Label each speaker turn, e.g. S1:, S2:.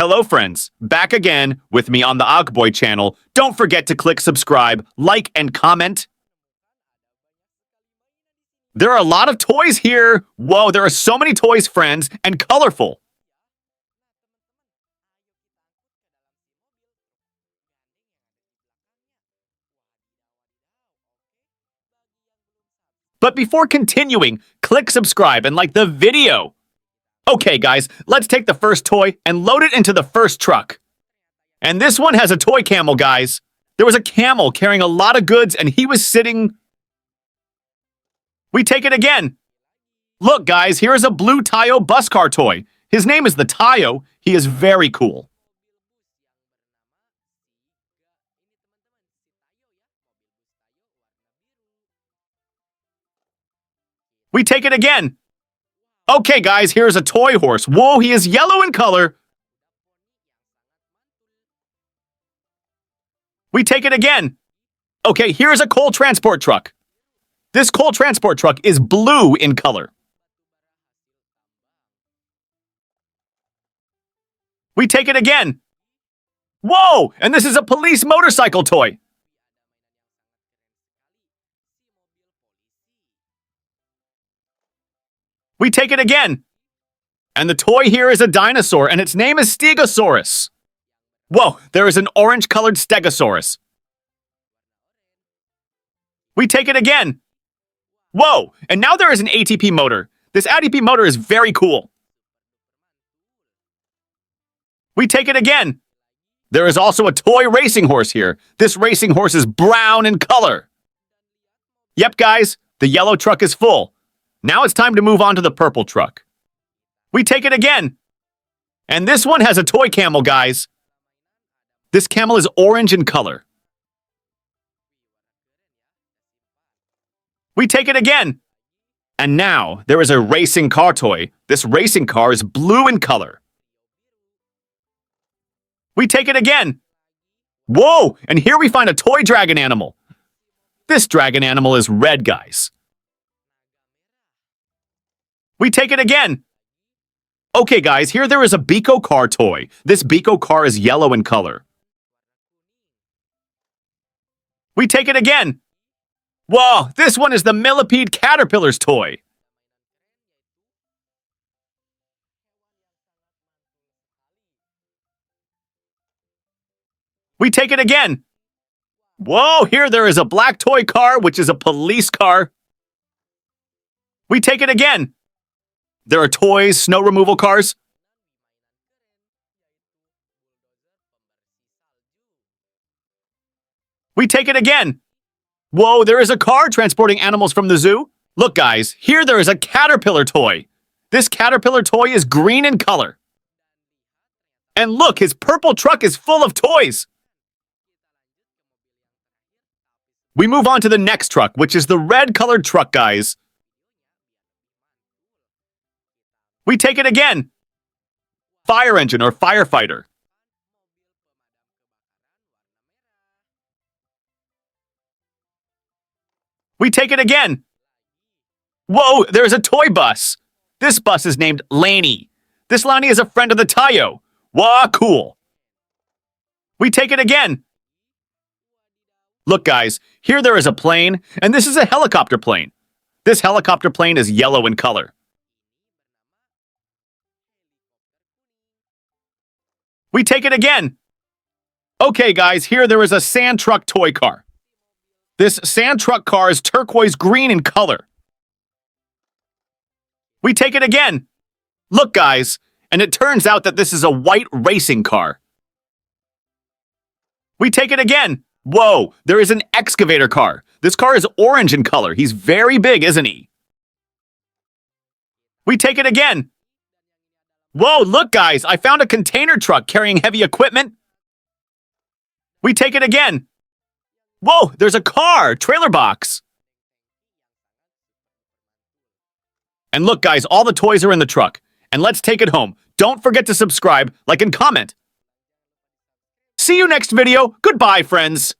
S1: Hello friends, back again with me on the Ogboy channel. Don't forget to click subscribe, like, and comment. There are a lot of toys here. Whoa, there are so many toys, friends, and colorful. But before continuing, click subscribe and like the video. Okay, guys, let's take the first toy and load it into the first truck. And this one has a toy camel, guys. There was a camel carrying a lot of goods and he was sitting... We take it again. Look, guys, here is a blue Tayo bus car toy. His name is the Tayo. He is very cool. We take it again. Okay, guys, here's a toy horse. Whoa, he is yellow in color. We take it again. Okay, here's a coal transport truck. This coal transport truck is blue in color. We take it again. Whoa, and this is a police motorcycle toy. We take it again. And the toy here is a dinosaur, and its name is Stegosaurus. Whoa, there is an orange-colored Stegosaurus. We take it again. Whoa, and now there is an ATP motor. This ATP motor is very cool. We take it again. There is also a toy racing horse here. This racing horse is brown in color. Yep, guys, the yellow truck is full. Now it's time to move on to the purple truck. We take it again. And this one has a toy camel, guys. This camel is orange in color. We take it again. And now there is a racing car toy. This racing car is blue in color. We take it again. Whoa, and here we find a toy dragon animal. This dragon animal is red, guys. We take it again. Okay, guys, here there is a Biko car toy. This Biko car is yellow in color. We take it again. Whoa, this one is the Millipede Caterpillar's toy. We take it again. Whoa, here there is a black toy car, which is a police car. We take it again. There are toys, snow removal cars. We take it again. Whoa, there is a car transporting animals from the zoo. Look, guys, here there is a caterpillar toy. This caterpillar toy is green in color. And look, his purple truck is full of toys. We move on to the next truck, which is the red-colored truck, guys. We take it again. Fire engine or firefighter. We take it again. Whoa, there's a toy bus. This bus is named Laney. This Laney is a friend of the Tayo. Wah, cool. We take it again. Look, guys, here there is a plane, and this is a helicopter plane. This helicopter plane is yellow in color. We take it again. Okay, guys, here there is a sand truck toy car. This sand truck car is turquoise green in color. We take it again. Look, guys, and it turns out that this is a white racing car. We take it again. Whoa, there is an excavator car. This car is orange in color. He's very big, isn't he? We take it again. Whoa, look, guys, I found a container truck carrying heavy equipment. We take it again. Whoa, there's a car, trailer box. And look, guys, all the toys are in the truck. And let's take it home. Don't forget to subscribe, like, and comment. See you next video. Goodbye, friends.